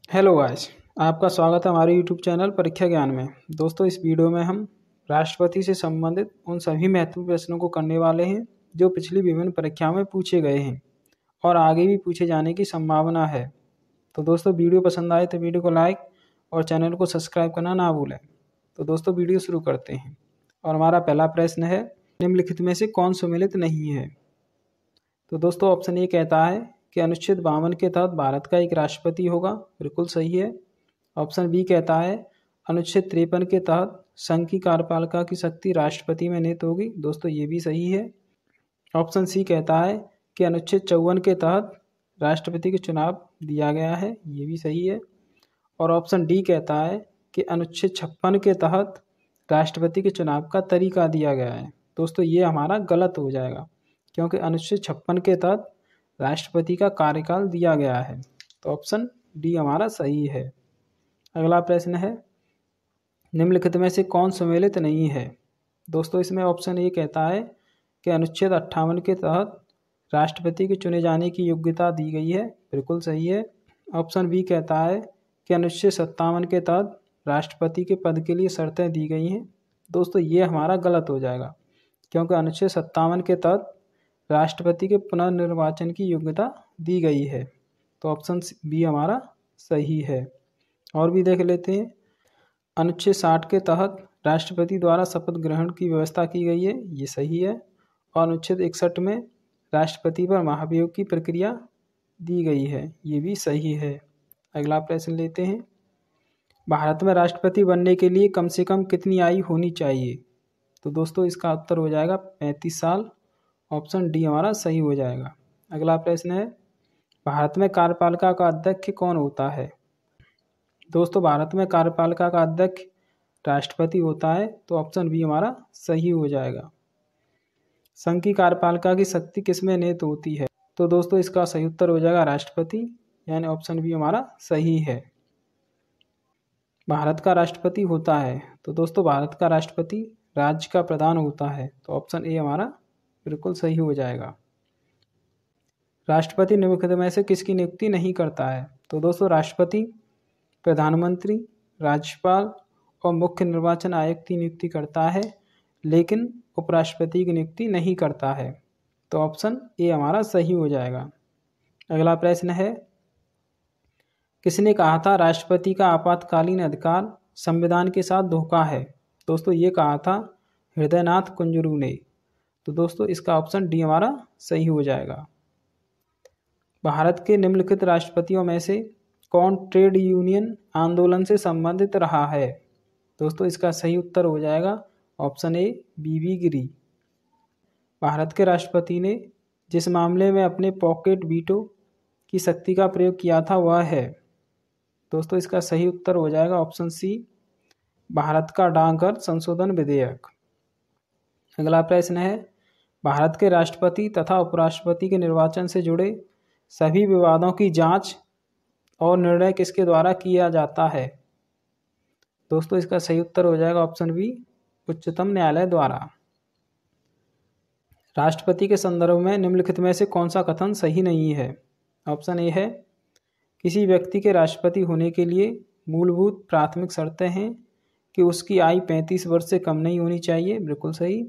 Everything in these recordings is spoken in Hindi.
Hello guys. आपका स्वागत है हमारे यूट्यूब चैनल परीक्षा ज्ञान में। दोस्तों, इस वीडियो में हम राष्ट्रपति से संबंधित उन सभी महत्वपूर्ण प्रश्नों को करने वाले हैं जो पिछली विभिन्न परीक्षाओं में पूछे गए हैं और आगे भी पूछे जाने की संभावना है। तो दोस्तों, वीडियो पसंद आए तो वीडियो को लाइक और चैनल को सब्सक्राइब करना ना भूलें। तो दोस्तों, वीडियो शुरू करते हैं और हमारा पहला प्रश्न है, निम्नलिखित में से कौन सम्मिलित नहीं है। तो दोस्तों, ऑप्शन ए कहता है कि अनुच्छेद 52 के तहत भारत का एक राष्ट्रपति होगा। बिल्कुल सही है। ऑप्शन बी कहता है अनुच्छेद 53 के तहत संघ की कार्यपालिका की शक्ति राष्ट्रपति में निहित होगी। दोस्तों, ये भी सही है। ऑप्शन सी कहता है कि अनुच्छेद 54 के तहत राष्ट्रपति के चुनाव दिया गया है। ये भी सही है। और ऑप्शन डी कहता है कि अनुच्छेद 56 के तहत राष्ट्रपति के चुनाव का तरीका दिया गया है। दोस्तों, ये हमारा गलत हो जाएगा क्योंकि अनुच्छेद 56 के तहत राष्ट्रपति का कार्यकाल दिया गया है। तो ऑप्शन डी हमारा सही है। अगला प्रश्न है, निम्नलिखित में से कौन सम्मिलित नहीं है। दोस्तों, इसमें ऑप्शन ए कहता है कि अनुच्छेद 58 के तहत राष्ट्रपति के चुने जाने की योग्यता दी गई है। बिल्कुल सही है। ऑप्शन बी कहता है कि अनुच्छेद 57 के तहत राष्ट्रपति के पद के लिए शर्तें दी गई हैं। दोस्तों, ये हमारा गलत हो जाएगा क्योंकि अनुच्छेद 57 के तहत राष्ट्रपति के पुनर्निर्वाचन की योग्यता दी गई है। तो ऑप्शन बी हमारा सही है। और भी देख लेते हैं, अनुच्छेद 60 के तहत राष्ट्रपति द्वारा शपथ ग्रहण की व्यवस्था की गई है। ये सही है। और अनुच्छेद 61 में राष्ट्रपति पर महाभियोग की प्रक्रिया दी गई है। ये भी सही है। अगला प्रश्न लेते हैं, भारत में राष्ट्रपति बनने के लिए कम से कम कितनी आयु होनी चाहिए। तो दोस्तों, इसका उत्तर हो जाएगा 35 साल। ऑप्शन डी हमारा सही हो जाएगा। अगला प्रश्न है, भारत में कार्यपालिका का अध्यक्ष कौन होता है। दोस्तों, भारत में कार्यपालिका का अध्यक्ष राष्ट्रपति होता है। तो ऑप्शन बी हमारा सही हो जाएगा। संघ की कार्यपालिका की शक्ति किसमें निहित होती है। तो दोस्तों, इसका सही उत्तर हो जाएगा राष्ट्रपति, यानी ऑप्शन बी हमारा सही है। भारत का राष्ट्रपति होता है। तो दोस्तों, भारत का राष्ट्रपति राज्य का प्रधान होता है। तो ऑप्शन ए हमारा बिल्कुल सही हो जाएगा। राष्ट्रपति निम्नलिखित में से किसकी नियुक्ति नहीं करता है। तो दोस्तों, राष्ट्रपति प्रधानमंत्री, राज्यपाल और मुख्य निर्वाचन आयुक्त की नियुक्ति करता है, लेकिन उपराष्ट्रपति की नियुक्ति नहीं करता है। तो ऑप्शन ए हमारा सही हो जाएगा। अगला प्रश्न है, किसने कहा था राष्ट्रपति का आपातकालीन अधिकार संविधान के साथ धोखा है। दोस्तों, ये कहा था हृदयनाथ कुंजरू ने। तो दोस्तों, इसका ऑप्शन डी हमारा सही हो जाएगा। भारत के निम्नलिखित राष्ट्रपतियों में से कौन ट्रेड यूनियन आंदोलन से संबंधित रहा है। दोस्तों, इसका सही उत्तर हो जाएगा ऑप्शन ए बीबी गिरी। भारत के राष्ट्रपति ने जिस मामले में अपने पॉकेट वीटो की शक्ति का प्रयोग किया था वह है। दोस्तों, इसका सही उत्तर हो जाएगा ऑप्शन सी भारत का डाकघर संशोधन विधेयक। अगला प्रश्न है, भारत के राष्ट्रपति तथा उपराष्ट्रपति के निर्वाचन से जुड़े सभी विवादों की जांच और निर्णय किसके द्वारा किया जाता है। दोस्तों, इसका सही उत्तर हो जाएगा ऑप्शन बी उच्चतम न्यायालय द्वारा। राष्ट्रपति के संदर्भ में निम्नलिखित में से कौन सा कथन सही नहीं है। ऑप्शन ए है, किसी व्यक्ति के राष्ट्रपति होने के लिए मूलभूत प्राथमिक शर्तें हैं कि उसकी आयु 35 वर्ष से कम नहीं होनी चाहिए। बिल्कुल सही।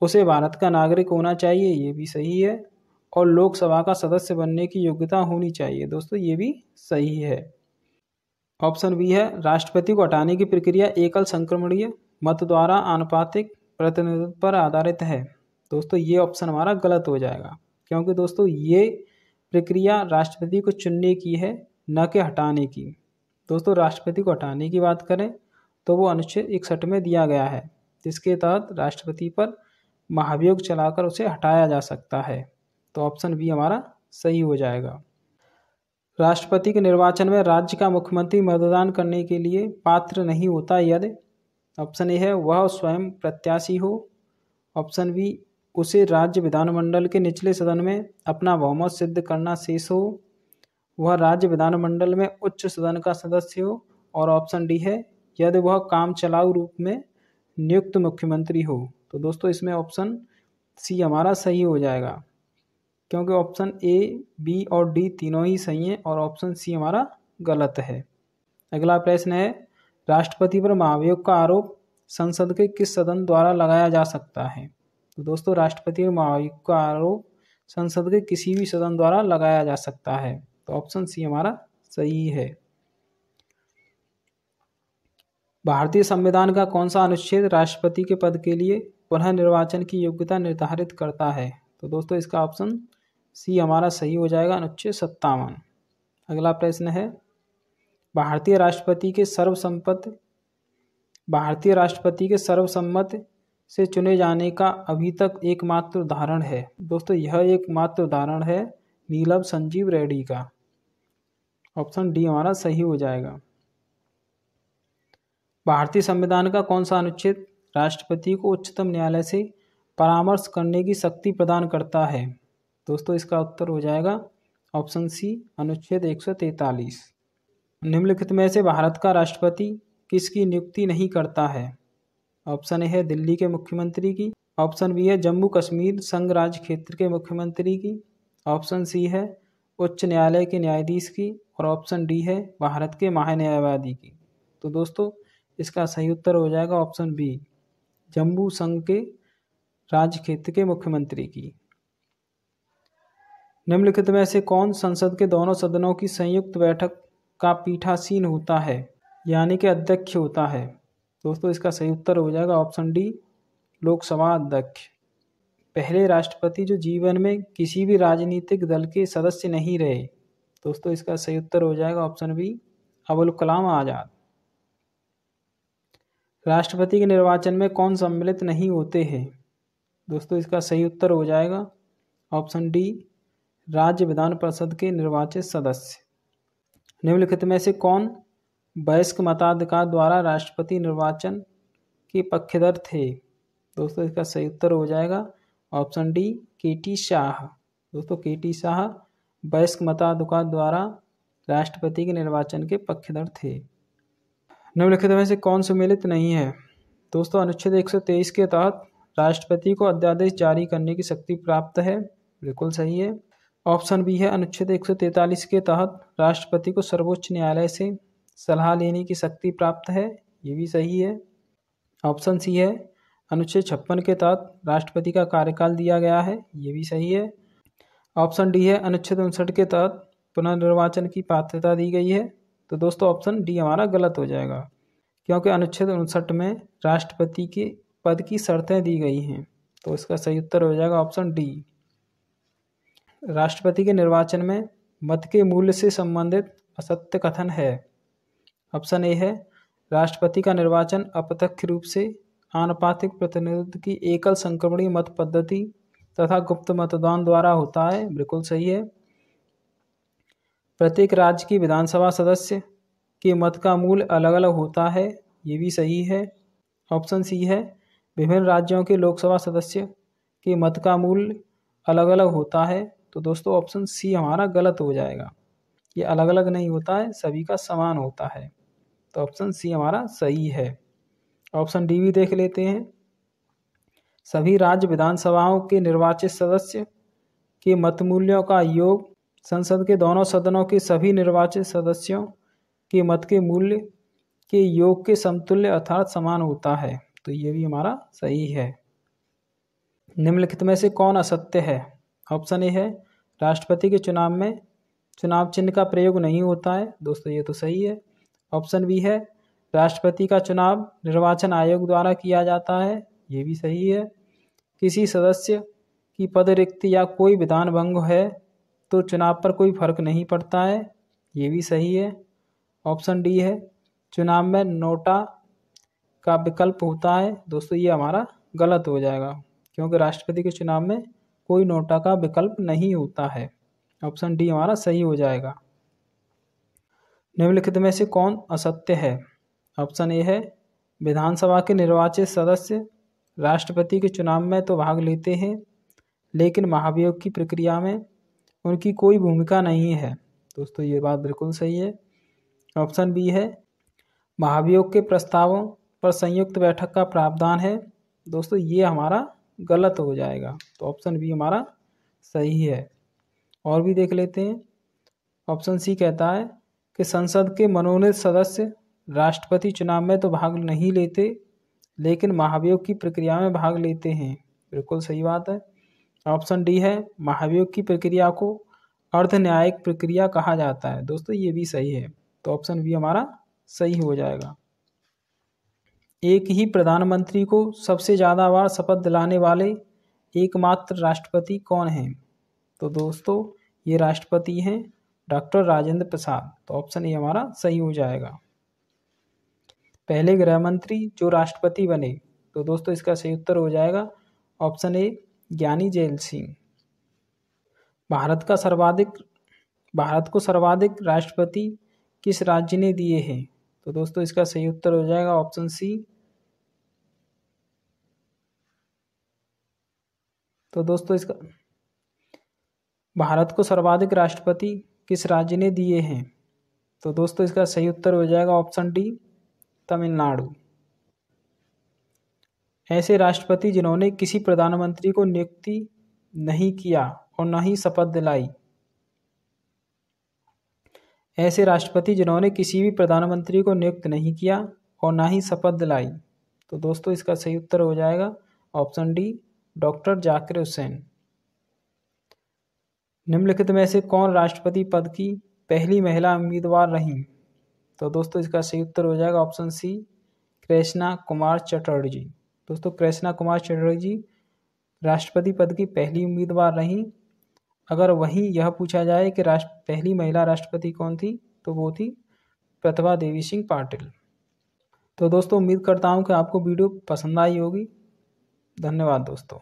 उसे भारत का नागरिक होना चाहिए। ये भी सही है। और लोकसभा का सदस्य बनने की योग्यता होनी चाहिए। दोस्तों, ये भी सही है। ऑप्शन बी है, राष्ट्रपति को हटाने की प्रक्रिया एकल संक्रमणीय मत द्वारा आनुपातिक प्रतिनिधित्व पर आधारित है। दोस्तों, ये ऑप्शन हमारा गलत हो जाएगा क्योंकि दोस्तों, ये प्रक्रिया राष्ट्रपति को चुनने की है, न कि हटाने की। दोस्तों, राष्ट्रपति को हटाने की बात करें तो वो अनुच्छेद 61 में दिया गया है, जिसके तहत राष्ट्रपति पर महाभियोग चलाकर उसे हटाया जा सकता है। तो ऑप्शन बी हमारा सही हो जाएगा। राष्ट्रपति के निर्वाचन में राज्य का मुख्यमंत्री मतदान करने के लिए पात्र नहीं होता यदि। ऑप्शन ए है, वह स्वयं प्रत्याशी हो। ऑप्शन बी, उसे राज्य विधानमंडल के निचले सदन में अपना बहुमत सिद्ध करना शेष हो। वह राज्य विधानमंडल में उच्च सदन का सदस्य हो। और ऑप्शन डी है, यदि वह काम चलाऊ रूप में नियुक्त मुख्यमंत्री हो। तो दोस्तों, इसमें ऑप्शन सी हमारा सही हो जाएगा क्योंकि ऑप्शन ए, बी और डी तीनों ही सही हैं और ऑप्शन सी हमारा गलत है। अगला प्रश्न है, राष्ट्रपति पर महाभियोग का आरोप संसद के किस सदन द्वारा लगाया जा सकता है? तो दोस्तों, राष्ट्रपति पर महाभियोग का आरोप संसद के किसी भी सदन द्वारा लगाया जा सकता है। तो ऑप्शन सी हमारा सही है। भारतीय संविधान का कौन सा अनुच्छेद राष्ट्रपति के पद के लिए पुनः निर्वाचन की योग्यता निर्धारित करता है? तो दोस्तों, इसका ऑप्शन सी हमारा सही हो जाएगा, अनुच्छेद 57। अगला प्रश्न है, भारतीय राष्ट्रपति के सर्वसम्मत से चुने जाने का अभी तक एकमात्र उदाहरण है। दोस्तों, यह एकमात्र उदाहरण है नीलम संजीव रेड्डी का। ऑप्शन डी हमारा सही हो जाएगा। भारतीय संविधान का कौन सा अनुच्छेद राष्ट्रपति को उच्चतम न्यायालय से परामर्श करने की शक्ति प्रदान करता है? दोस्तों, इसका उत्तर हो जाएगा ऑप्शन सी, अनुच्छेद 143। निम्नलिखित में से भारत का राष्ट्रपति किसकी नियुक्ति नहीं करता है? ऑप्शन ए है दिल्ली के मुख्यमंत्री की, ऑप्शन बी है जम्मू कश्मीर संघ राज्य क्षेत्र के मुख्यमंत्री की, ऑप्शन सी है उच्च न्यायालय के न्यायाधीश की, और ऑप्शन डी है भारत के महान्यायवादी की। तो दोस्तों, इसका सही उत्तर हो जाएगा ऑप्शन बी, जम्मू संघ के राज्य क्षेत्र के मुख्यमंत्री की। निम्नलिखित में से कौन संसद के दोनों सदनों की संयुक्त बैठक का पीठासीन होता है, यानी कि अध्यक्ष होता है? दोस्तों, इसका सही उत्तर हो जाएगा ऑप्शन डी, लोकसभा अध्यक्ष। पहले राष्ट्रपति जो जीवन में किसी भी राजनीतिक दल के सदस्य नहीं रहे। दोस्तों, इसका सही उत्तर हो जाएगा ऑप्शन बी, अबुल कलाम आजाद। राष्ट्रपति के निर्वाचन में कौन सम्मिलित नहीं होते हैं? दोस्तों, इसका सही उत्तर हो जाएगा ऑप्शन डी, राज्य विधान परिषद के निर्वाचित सदस्य। निम्नलिखित में से कौन वयस्क मताधिकार द्वारा राष्ट्रपति निर्वाचन के पक्षधर थे? दोस्तों, इसका सही उत्तर हो जाएगा ऑप्शन डी, के.टी. शाह। दोस्तों, के.टी. शाह वयस्क मताधिकार द्वारा राष्ट्रपति के निर्वाचन के पक्षधर थे। निम्नलिखित में से कौन सम्मिलित नहीं है? दोस्तों, अनुच्छेद 123 के तहत राष्ट्रपति को अध्यादेश जारी करने की शक्ति प्राप्त है। बिल्कुल सही है। ऑप्शन बी है अनुच्छेद 143 के तहत राष्ट्रपति को सर्वोच्च न्यायालय से सलाह लेने की शक्ति प्राप्त है। ये भी सही है। ऑप्शन सी है अनुच्छेद 56 के तहत राष्ट्रपति का कार्यकाल दिया गया है। ये भी सही है। ऑप्शन डी है अनुच्छेद 59 के तहत पुनर्निर्वाचन की पात्रता दी गई है। तो दोस्तों, ऑप्शन डी हमारा गलत हो जाएगा, क्योंकि अनुच्छेद 59 में राष्ट्रपति के पद की शर्तें दी गई हैं। तो इसका सही उत्तर हो जाएगा ऑप्शन डी। राष्ट्रपति के निर्वाचन में मत के मूल्य से संबंधित असत्य कथन है। ऑप्शन ए है राष्ट्रपति का निर्वाचन अप्रत्यक्ष रूप से आनुपातिक प्रतिनिधित्व की एकल संक्रमणीय मत पद्धति तथा गुप्त मतदान द्वारा होता है। बिल्कुल सही है। प्रत्येक राज्य की विधानसभा सदस्य के मत का मूल्य अलग अलग होता है। ये भी सही है। ऑप्शन सी है विभिन्न राज्यों के लोकसभा सदस्य के मत का मूल्य अलग अलग होता है। तो दोस्तों, ऑप्शन सी हमारा गलत हो जाएगा। ये अलग अलग नहीं होता है, सभी का समान होता है। तो ऑप्शन सी हमारा सही है। ऑप्शन डी भी देख लेते हैं। सभी राज्य विधानसभाओं के निर्वाचित सदस्य के मत मूल्यों का योग संसद के दोनों सदनों के सभी निर्वाचित सदस्यों के मत के मूल्य के योग के समतुल्य अर्थात समान होता है। तो ये भी हमारा सही है। निम्नलिखित में से कौन असत्य है? ऑप्शन ए है राष्ट्रपति के चुनाव में चुनाव चिन्ह का प्रयोग नहीं होता है। दोस्तों, ये तो सही है। ऑप्शन बी है राष्ट्रपति का चुनाव निर्वाचन आयोग द्वारा किया जाता है। ये भी सही है। किसी सदस्य की पद रिक्ति या कोई विधान भंग है तो चुनाव पर कोई फर्क नहीं पड़ता है। ये भी सही है। ऑप्शन डी है चुनाव में नोटा का विकल्प होता है। दोस्तों, ये हमारा गलत हो जाएगा, क्योंकि राष्ट्रपति के चुनाव में कोई नोटा का विकल्प नहीं होता है। ऑप्शन डी हमारा सही हो जाएगा। निम्नलिखित में से कौन असत्य है? ऑप्शन ए है विधानसभा के निर्वाचित सदस्य राष्ट्रपति के चुनाव में तो भाग लेते हैं, लेकिन महाभियोग की प्रक्रिया में उनकी कोई भूमिका नहीं है। दोस्तों, ये बात बिल्कुल सही है। ऑप्शन बी है महाभियोग के प्रस्तावों पर संयुक्त बैठक का प्रावधान है। दोस्तों, ये हमारा गलत हो जाएगा। तो ऑप्शन बी हमारा सही है। और भी देख लेते हैं। ऑप्शन सी कहता है कि संसद के मनोनीत सदस्य राष्ट्रपति चुनाव में तो भाग नहीं लेते, लेकिन महाभियोग की प्रक्रिया में भाग लेते हैं। बिल्कुल सही बात है। ऑप्शन डी है, महाभियोग की प्रक्रिया को अर्ध न्यायिक प्रक्रिया कहा जाता है। दोस्तों ये भी सही है, तो ऑप्शन बी हमारा सही हो जाएगा। एक ही प्रधानमंत्री को सबसे ज़्यादा बार शपथ दिलाने वाले एकमात्र राष्ट्रपति कौन हैं? तो दोस्तों ये राष्ट्रपति हैं डॉक्टर राजेंद्र प्रसाद, तो ऑप्शन ए हमारा सही हो जाएगा। पहले गृह मंत्री जो राष्ट्रपति बने, तो दोस्तों इसका सही उत्तर हो जाएगा ऑप्शन ए ज्ञानी जैल सिंह। भारत को सर्वाधिक राष्ट्रपति किस राज्य ने दिए हैं? तो दोस्तों इसका सही उत्तर हो जाएगा ऑप्शन सी। तो दोस्तों इसका भारत को सर्वाधिक राष्ट्रपति किस राज्य ने दिए हैं? तो दोस्तों इसका सही उत्तर हो जाएगा ऑप्शन डी तमिलनाडु। ऐसे राष्ट्रपति जिन्होंने किसी प्रधानमंत्री को नियुक्ति नहीं किया और न ही शपथ दिलाई। ऐसे राष्ट्रपति जिन्होंने किसी भी प्रधानमंत्री को नियुक्त नहीं किया और न ही शपथ दिलाई। तो दोस्तों इसका सही उत्तर हो जाएगा option D doctor Zakir Hussain. निम्नलिखित में से कौन राष्ट्रपति पद की पहली महिला उम्मीदवार रहीं? तो दोस्तों इसका सही उत्तर हो जाएगा ऑप्शन सी कृष्णा कुमार चटर्जी। दोस्तों कृष्णा कुमार चटर्जी राष्ट्रपति पद की पहली उम्मीदवार रहीं। अगर वहीं यह पूछा जाए कि पहली महिला राष्ट्रपति कौन थी, तो वो थी प्रतिभा देवी सिंह पाटिल। तो दोस्तों उम्मीद करता हूँ कि आपको वीडियो पसंद आई होगी। धन्यवाद दोस्तों।